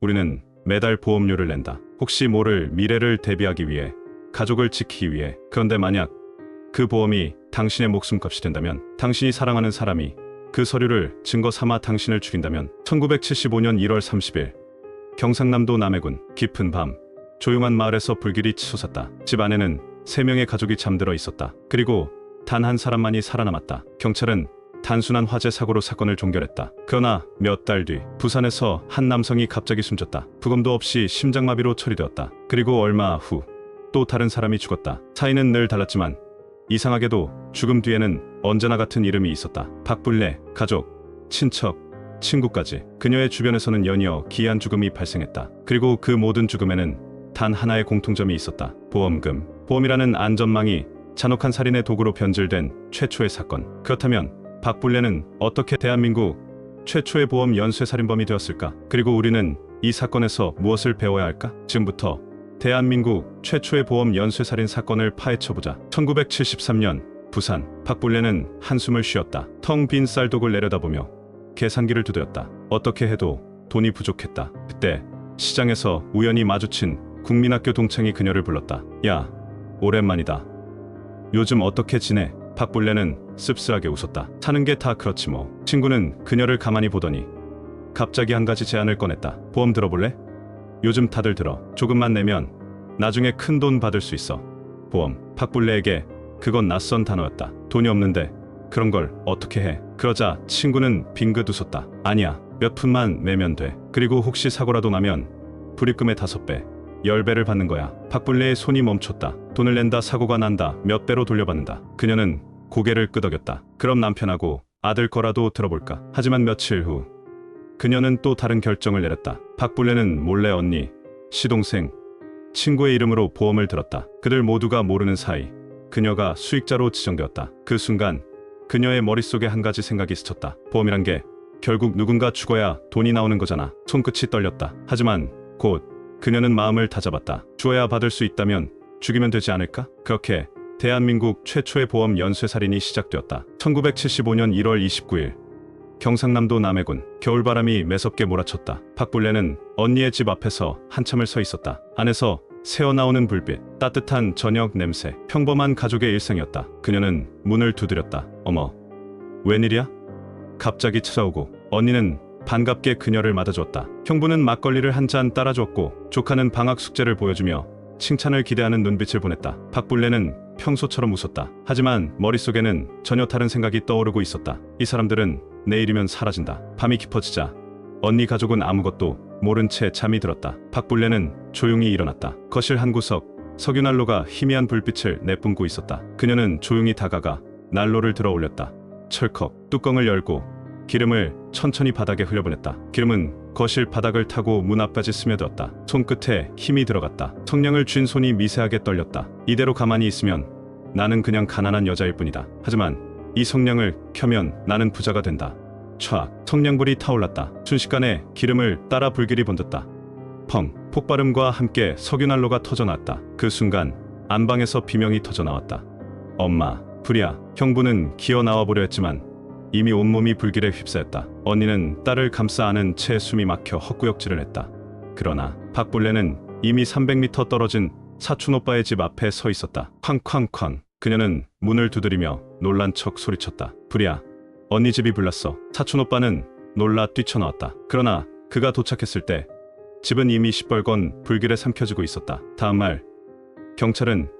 우리는 매달 보험료를 낸다. 혹시 모를 미래를 대비하기 위해, 가족을 지키기 위해. 그런데 만약 그 보험이 당신의 목숨값이 된다면, 당신이 사랑하는 사람이 그 서류를 증거 삼아 당신을 죽인다면. 1975년 1월 30일 경상남도 남해군 깊은 밤 조용한 마을에서 불길이 치솟았다. 집 안에는 3명의 가족이 잠들어 있었다. 그리고 단 한 사람만이 살아남았다. 경찰은 단순한 화재 사고로 사건을 종결했다. 그러나 몇 달 뒤 부산에서 한 남성이 갑자기 숨졌다. 부검도 없이 심장마비로 처리되었다. 그리고 얼마 후 또 다른 사람이 죽었다. 차이는 늘 달랐지만 이상하게도 죽음 뒤에는 언제나 같은 이름이 있었다. 박불례. 가족, 친척, 친구까지 그녀의 주변에서는 연이어 기이한 죽음이 발생했다. 그리고 그 모든 죽음에는 단 하나의 공통점이 있었다. 보험금. 보험이라는 안전망이 잔혹한 살인의 도구로 변질된 최초의 사건. 그렇다면 박불례는 어떻게 대한민국 최초의 보험 연쇄살인범이 되었을까? 그리고 우리는 이 사건에서 무엇을 배워야 할까? 지금부터 대한민국 최초의 보험 연쇄살인 사건을 파헤쳐보자. 1973년 부산. 박불례는 한숨을 쉬었다. 텅 빈 쌀독을 내려다보며 계산기를 두드렸다. 어떻게 해도 돈이 부족했다. 그때 시장에서 우연히 마주친 국민학교 동창이 그녀를 불렀다. 야, 오랜만이다. 요즘 어떻게 지내? 박불례는 씁쓸하게 웃었다. 사는 게 다 그렇지 뭐. 친구는 그녀를 가만히 보더니 갑자기 한 가지 제안을 꺼냈다. 보험 들어볼래? 요즘 다들 들어. 조금만 내면 나중에 큰 돈 받을 수 있어. 보험. 박불례에게 그건 낯선 단어였다. 돈이 없는데 그런 걸 어떻게 해? 그러자 친구는 빙긋 웃었다. 아니야. 몇 푼만 내면 돼. 그리고 혹시 사고라도 나면 불입금의 5배, 10배를 받는 거야. 박불례의 손이 멈췄다. 돈을 낸다, 사고가 난다, 몇 배로 돌려받는다. 그녀는 고개를 끄덕였다. 그럼 남편하고 아들 거라도 들어볼까? 하지만 며칠 후 그녀는 또 다른 결정을 내렸다. 박불례는 몰래 언니, 시동생, 친구의 이름으로 보험을 들었다. 그들 모두가 모르는 사이 그녀가 수익자로 지정되었다. 그 순간 그녀의 머릿속에 한 가지 생각이 스쳤다. 보험이란 게 결국 누군가 죽어야 돈이 나오는 거잖아. 손끝이 떨렸다. 하지만 곧 그녀는 마음을 다잡았다. 주어야 받을 수 있다면 죽이면 되지 않을까? 그렇게 대한민국 최초의 보험 연쇄살인이 시작되었다. 1975년 1월 29일 경상남도 남해군. 겨울바람이 매섭게 몰아쳤다. 박불례는 언니의 집 앞에서 한참을 서 있었다. 안에서 새어나오는 불빛, 따뜻한 저녁 냄새, 평범한 가족의 일상이었다. 그녀는 문을 두드렸다. 어머, 웬일이야? 갑자기 찾아오고 언니는 반갑게 그녀를 맞아주었다. 형부는 막걸리를 한 잔 따라주었고 조카는 방학 숙제를 보여주며 칭찬을 기대하는 눈빛을 보냈다. 박불례는 평소처럼 웃었다. 하지만 머릿속에는 전혀 다른 생각이 떠오르고 있었다. 이 사람들은 내일이면 사라진다. 밤이 깊어지자 언니 가족은 아무것도 모른 채 잠이 들었다. 박불례는 조용히 일어났다. 거실 한 구석, 석유난로가 희미한 불빛을 내뿜고 있었다. 그녀는 조용히 다가가 난로를 들어 올렸다. 철컥 뚜껑을 열고 기름을 천천히 바닥에 흘려보냈다. 기름은 거실 바닥을 타고 문 앞까지 스며들었다. 손끝에 힘이 들어갔다. 성냥을 쥔 손이 미세하게 떨렸다. 이대로 가만히 있으면 나는 그냥 가난한 여자일 뿐이다. 하지만 이 성냥을 켜면 나는 부자가 된다. 촥! 성냥불이 타올랐다. 순식간에 기름을 따라 불길이 번졌다. 펑! 폭발음과 함께 석유난로가 터져나왔다. 그 순간 안방에서 비명이 터져나왔다. 엄마, 불이야. 형부는 기어 나와보려 했지만 이미 온몸이 불길에 휩싸였다. 언니는 딸을 감싸 안은 채 숨이 막혀 헛구역질을 했다. 그러나 박불례는 이미 300m 떨어진 사촌오빠의 집 앞에 서 있었다. 쾅쾅쾅. 그녀는 문을 두드리며 놀란 척 소리쳤다. 불이야, 언니 집이 불났어. 사촌오빠는 놀라 뛰쳐나왔다. 그러나 그가 도착했을 때 집은 이미 시뻘건 불길에 삼켜지고 있었다. 다음 날 경찰은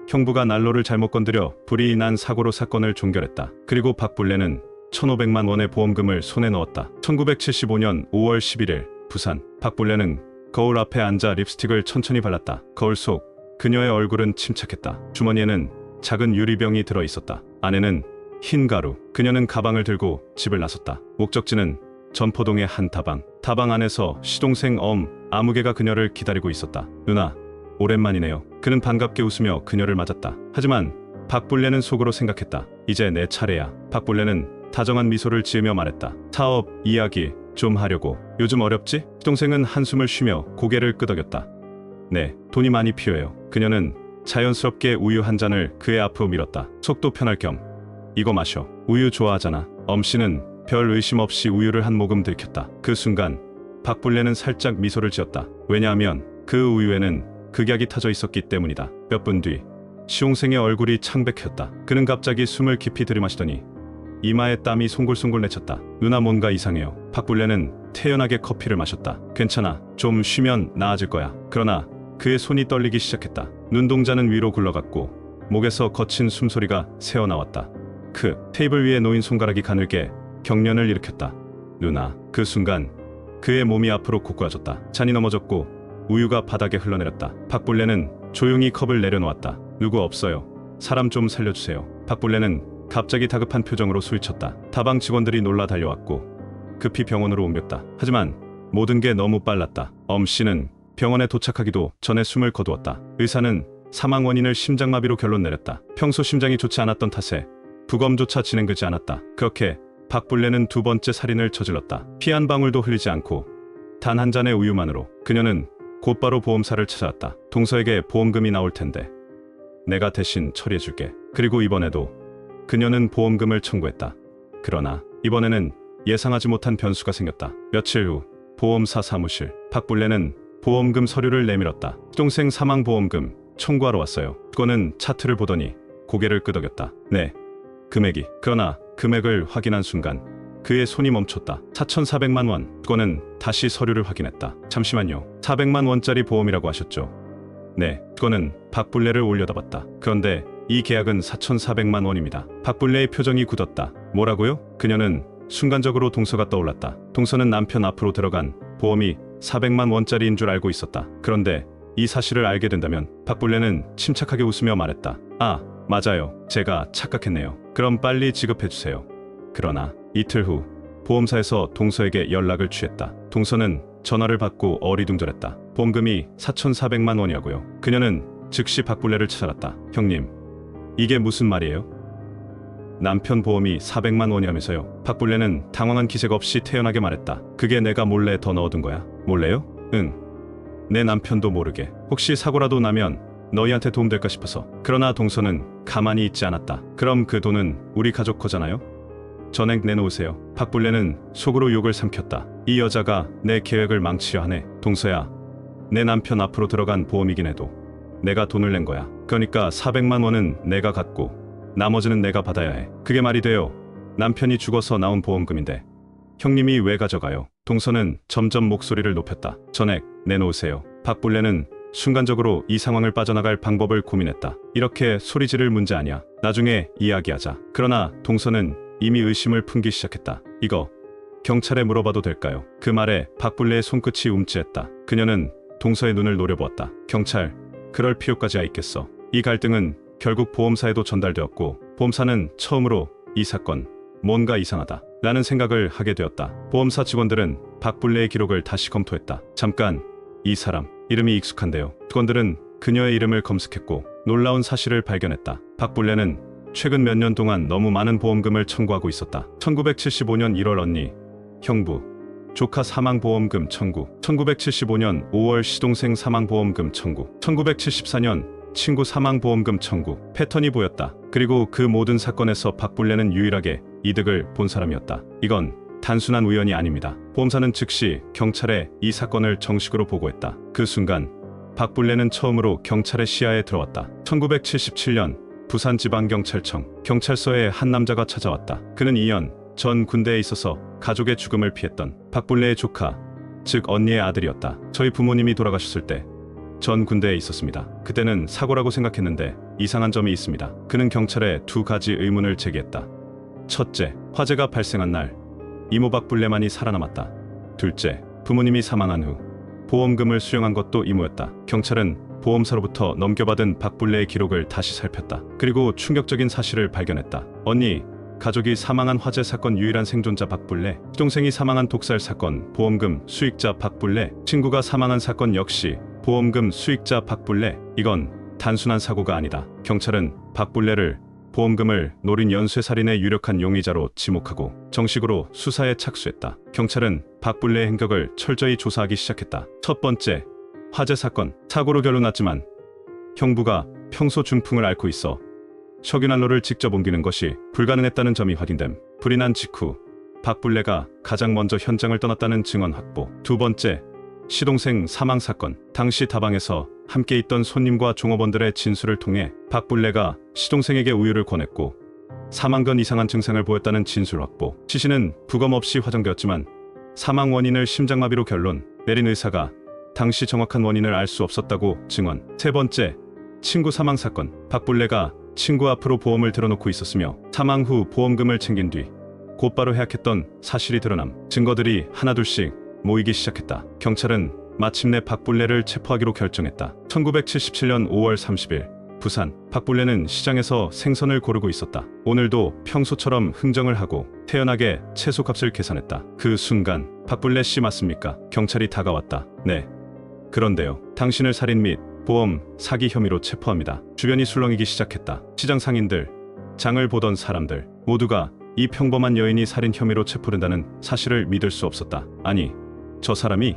형부가 난로를 잘못 건드려 불이 난 사고로 사건을 종결했다. 그리고 박불례는 1,500만 원의 보험금을 손에 넣었다. 1975년 5월 11일 부산. 박불례는 거울 앞에 앉아 립스틱을 천천히 발랐다. 거울 속 그녀의 얼굴은 침착했다. 주머니에는 작은 유리병이 들어 있었다. 안에는 흰 가루. 그녀는 가방을 들고 집을 나섰다. 목적지는 전포동의 한 다방. 다방 안에서 시동생 아무개가 그녀를 기다리고 있었다. 누나, 오랜만이네요. 그는 반갑게 웃으며 그녀를 맞았다. 하지만 박불례는 속으로 생각했다. 이제 내 차례야. 박불례는 다정한 미소를 지으며 말했다. 사업 이야기 좀 하려고. 요즘 어렵지? 시동생은 한숨을 쉬며 고개를 끄덕였다. 네, 돈이 많이 필요해요. 그녀는 자연스럽게 우유 한 잔을 그의 앞으로 밀었다. 속도 편할 겸 이거 마셔. 우유 좋아하잖아. 엄씨는 별 의심 없이 우유를 한 모금 들켰다. 그 순간 박불레는 살짝 미소를 지었다. 왜냐하면 그 우유에는 극약이 타져 있었기 때문이다. 몇 분 뒤 시홍생의 얼굴이 창백했다. 그는 갑자기 숨을 깊이 들이마시더니 이마에 땀이 송골송골 내쳤다. 누나 뭔가 이상해요. 박불레는 태연하게 커피를 마셨다. 괜찮아. 좀 쉬면 나아질 거야. 그러나 그의 손이 떨리기 시작했다. 눈동자는 위로 굴러갔고 목에서 거친 숨소리가 새어나왔다. 그 테이블 위에 놓인 손가락이 가늘게 경련을 일으켰다. 누나. 그 순간 그의 몸이 앞으로 고꾸라졌다. 잔이 넘어졌고 우유가 바닥에 흘러내렸다. 박불레는 조용히 컵을 내려놓았다. 누구 없어요. 사람 좀 살려주세요. 박불레는 갑자기 다급한 표정으로 소리쳤다. 다방 직원들이 놀라 달려왔고 급히 병원으로 옮겼다. 하지만 모든 게 너무 빨랐다. 엄씨는 병원에 도착하기도 전에 숨을 거두었다. 의사는 사망 원인을 심장마비로 결론 내렸다. 평소 심장이 좋지 않았던 탓에 부검조차 진행되지 않았다. 그렇게 박불레는 두 번째 살인을 저질렀다. 피 한 방울도 흘리지 않고 단 한 잔의 우유만으로 그녀는 곧바로 보험사를 찾아왔다. 동서에게 보험금이 나올 텐데 내가 대신 처리해줄게. 그리고 이번에도 그녀는 보험금을 청구했다. 그러나 이번에는 예상하지 못한 변수가 생겼다. 며칠 후 보험사 사무실. 박불레는 보험금 서류를 내밀었다. 동생 사망보험금 청구하러 왔어요. 그거는 차트를 보더니 고개를 끄덕였다. 네, 금액이. 그러나 금액을 확인한 순간 그의 손이 멈췄다. 4,400만 원. 그거는 다시 서류를 확인했다. 잠시만요. 400만 원짜리 보험이라고 하셨죠? 네, 그거는 박불레를 올려다봤다. 그런데 이 계약은 4,400만 원입니다. 박불레의 표정이 굳었다. 뭐라고요? 그녀는 순간적으로 동서가 떠올랐다. 동서는 남편 앞으로 들어간 보험이 400만 원짜리인 줄 알고 있었다. 그런데 이 사실을 알게 된다면 박불레는 침착하게 웃으며 말했다. 아, 맞아요. 제가 착각했네요. 그럼 빨리 지급해주세요. 그러나 이틀 후 보험사에서 동서에게 연락을 취했다. 동서는 전화를 받고 어리둥절했다. 보험금이 4,400만 원이라고요. 그녀는 즉시 박불레를 찾아갔다. 형님, 이게 무슨 말이에요? 남편 보험이 400만 원이라면서요. 박불레는 당황한 기색 없이 태연하게 말했다. 그게 내가 몰래 더 넣어둔 거야. 몰래요? 응. 내 남편도 모르게. 혹시 사고라도 나면 너희한테 도움될까 싶어서. 그러나 동서는 가만히 있지 않았다. 그럼 그 돈은 우리 가족 거잖아요? 전액 내놓으세요. 박불레는 속으로 욕을 삼켰다. 이 여자가 내 계획을 망치려 하네. 동서야, 내 남편 앞으로 들어간 보험이긴 해도 내가 돈을 낸 거야. 그러니까 400만 원은 내가 갖고 나머지는 내가 받아야 해. 그게 말이 돼요. 남편이 죽어서 나온 보험금인데 형님이 왜 가져가요? 동서는 점점 목소리를 높였다. 전액 내놓으세요. 박불레는 순간적으로 이 상황을 빠져나갈 방법을 고민했다. 이렇게 소리 지를 문제 아니야. 나중에 이야기하자. 그러나 동서는 이미 의심을 품기 시작했다. 이거 경찰에 물어봐도 될까요? 그 말에 박불레의 손끝이 움찔했다. 그녀는 동서의 눈을 노려보았다. 경찰, 그럴 필요까지야 있겠어. 이 갈등은 결국 보험사에도 전달되었고 보험사는 처음으로 이 사건 뭔가 이상하다 라는 생각을 하게 되었다. 보험사 직원들은 박불레의 기록을 다시 검토했다. 잠깐, 이 사람 이름이 익숙한데요. 직원들은 그녀의 이름을 검색했고 놀라운 사실을 발견했다. 박불레는 최근 몇 년 동안 너무 많은 보험금을 청구하고 있었다. 1975년 1월 언니, 형부, 조카 사망보험금 청구, 1975년 5월 시동생 사망보험금 청구, 1974년 친구 사망보험금 청구. 패턴이 보였다. 그리고 그 모든 사건에서 박불레는 유일하게 이득을 본 사람이었다. 이건 단순한 우연이 아닙니다. 보험사는 즉시 경찰에 이 사건을 정식으로 보고했다. 그 순간 박불레는 처음으로 경찰의 시야에 들어왔다. 1977년 부산지방경찰청 경찰서에 한 남자가 찾아왔다. 그는 2년 전 군대에 있어서 가족의 죽음을 피했던 박불레의 조카, 즉 언니의 아들이었다. 저희 부모님이 돌아가셨을 때 전 군대에 있었습니다. 그때는 사고라고 생각했는데 이상한 점이 있습니다. 그는 경찰에 두 가지 의문을 제기했다. 첫째, 화재가 발생한 날 이모 박불레만이 살아남았다. 둘째, 부모님이 사망한 후 보험금을 수령한 것도 이모였다. 경찰은 보험사로부터 넘겨받은 박불레의 기록을 다시 살폈다. 그리고 충격적인 사실을 발견했다. 언니, 가족이 사망한 화재 사건 유일한 생존자 박불레, 동생이 사망한 독살 사건 보험금 수익자 박불레, 친구가 사망한 사건 역시 보험금 수익자 박불레. 이건 단순한 사고가 아니다. 경찰은 박불레를 보험금을 노린 연쇄살인의 유력한 용의자로 지목하고 정식으로 수사에 착수했다. 경찰은 박불레의 행적을 철저히 조사하기 시작했다. 첫 번째, 화재 사건. 사고로 결론났지만 형부가 평소 중풍을 앓고 있어 석유난로를 직접 옮기는 것이 불가능했다는 점이 확인됨. 불이 난 직후 박불레가 가장 먼저 현장을 떠났다는 증언 확보. 두 번째, 시동생 사망 사건. 당시 다방에서 함께 있던 손님과 종업원들의 진술을 통해 박불레가 시동생에게 우유를 권했고 사망 전 이상한 증상을 보였다는 진술 확보. 시신은 부검 없이 화정되었지만 사망 원인을 심장마비로 결론 내린 의사가 당시 정확한 원인을 알 수 없었다고 증언. 세 번째, 친구 사망 사건. 박불레가 친구 앞으로 보험을 들어놓고 있었으며 사망 후 보험금을 챙긴 뒤 곧바로 해약했던 사실이 드러남 증거들이 하나둘씩 모이기 시작했다. 경찰은 마침내 박불레를 체포하기로 결정했다. 1977년 5월 30일 부산. 박불레는 시장에서 생선을 고르고 있었다. 오늘도 평소처럼 흥정을 하고 태연하게 채소값을 계산했다. 그 순간 박불레 씨 맞습니까? 경찰이 다가왔다. 네. 그런데요. 당신을 살인 및 보험 사기 혐의로 체포합니다. 주변이 술렁이기 시작했다. 시장 상인들, 장을 보던 사람들 모두가 이 평범한 여인이 살인 혐의로 체포된다는 사실을 믿을 수 없었다. 아니, 저 사람이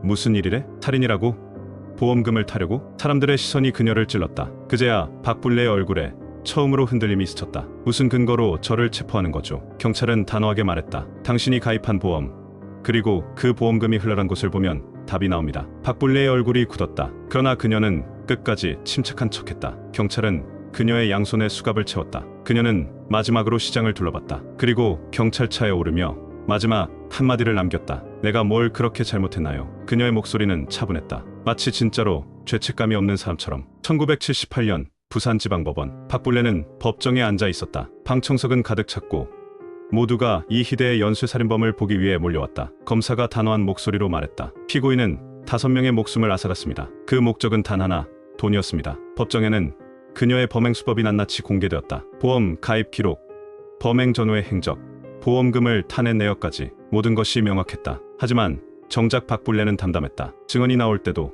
무슨 일이래? 살인이라고? 보험금을 타려고? 사람들의 시선이 그녀를 찔렀다. 그제야 박불레의 얼굴에 처음으로 흔들림이 스쳤다. 무슨 근거로 저를 체포하는 거죠? 경찰은 단호하게 말했다. 당신이 가입한 보험, 그리고 그 보험금이 흘러간 곳을 보면 답이 나옵니다. 박불레의 얼굴이 굳었다. 그러나 그녀는 끝까지 침착한 척했다. 경찰은 그녀의 양손에 수갑을 채웠다. 그녀는 마지막으로 시장을 둘러봤다. 그리고 경찰차에 오르며 마지막 한마디를 남겼다. 내가 뭘 그렇게 잘못했나요? 그녀의 목소리는 차분했다. 마치 진짜로 죄책감이 없는 사람처럼. 1978년 부산지방법원. 박불레는 법정에 앉아 있었다. 방청석은 가득 찼고 모두가 이 희대의 연쇄살인범을 보기 위해 몰려왔다. 검사가 단호한 목소리로 말했다. 피고인은 5명의 목숨을 앗아갔습니다. 그 목적은 단 하나, 돈이었습니다. 법정에는 그녀의 범행 수법이 낱낱이 공개되었다. 보험 가입 기록, 범행 전후의 행적, 보험금을 타낸 내역까지 모든 것이 명확했다. 하지만 정작 박불레는 담담했다. 증언이 나올 때도,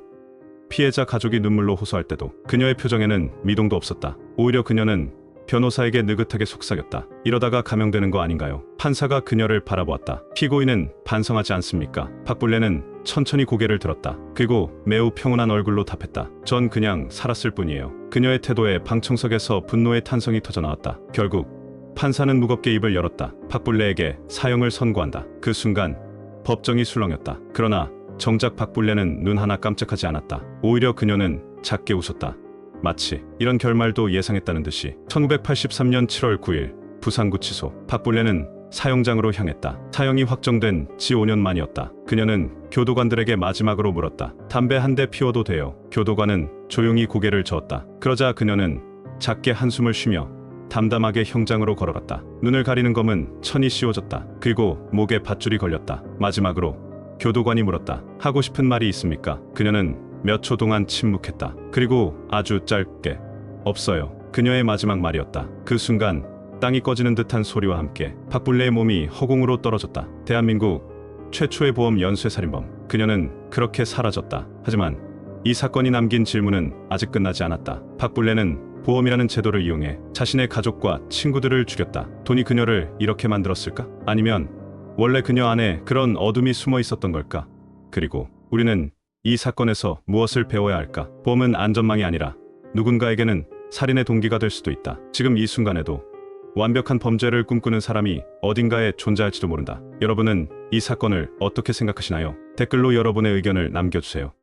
피해자 가족이 눈물로 호소할 때도 그녀의 표정에는 미동도 없었다. 오히려 그녀는 변호사에게 느긋하게 속삭였다. 이러다가 감형되는 거 아닌가요? 판사가 그녀를 바라보았다. 피고인은 반성하지 않습니까? 박불레는 천천히 고개를 들었다. 그리고 매우 평온한 얼굴로 답했다. 전 그냥 살았을 뿐이에요. 그녀의 태도에 방청석에서 분노의 탄성이 터져나왔다. 결국 판사는 무겁게 입을 열었다. 박불레에게 사형을 선고한다. 그 순간 법정이 술렁였다. 그러나 정작 박불레는 눈 하나 깜짝하지 않았다. 오히려 그녀는 작게 웃었다. 마치 이런 결말도 예상했다는 듯이. 1983년 7월 9일 부산구치소. 박불레는 사형장으로 향했다. 사형이 확정된 지 5년 만이었다. 그녀는 교도관들에게 마지막으로 물었다. 담배 한 대 피워도 돼요? 교도관은 조용히 고개를 저었다. 그러자 그녀는 작게 한숨을 쉬며 담담하게 형장으로 걸어갔다. 눈을 가리는 검은 천이 씌워졌다. 그리고 목에 밧줄이 걸렸다. 마지막으로 교도관이 물었다. 하고 싶은 말이 있습니까? 그녀는 몇 초 동안 침묵했다. 그리고 아주 짧게, 없어요. 그녀의 마지막 말이었다. 그 순간 땅이 꺼지는 듯한 소리와 함께 박불레의 몸이 허공으로 떨어졌다. 대한민국 최초의 보험 연쇄살인범. 그녀는 그렇게 사라졌다. 하지만 이 사건이 남긴 질문은 아직 끝나지 않았다. 박불레는 보험이라는 제도를 이용해 자신의 가족과 친구들을 죽였다. 돈이 그녀를 이렇게 만들었을까? 아니면 원래 그녀 안에 그런 어둠이 숨어 있었던 걸까? 그리고 우리는 이 사건에서 무엇을 배워야 할까? 보험은 안전망이 아니라 누군가에게는 살인의 동기가 될 수도 있다. 지금 이 순간에도 완벽한 범죄를 꿈꾸는 사람이 어딘가에 존재할지도 모른다. 여러분은 이 사건을 어떻게 생각하시나요? 댓글로 여러분의 의견을 남겨주세요.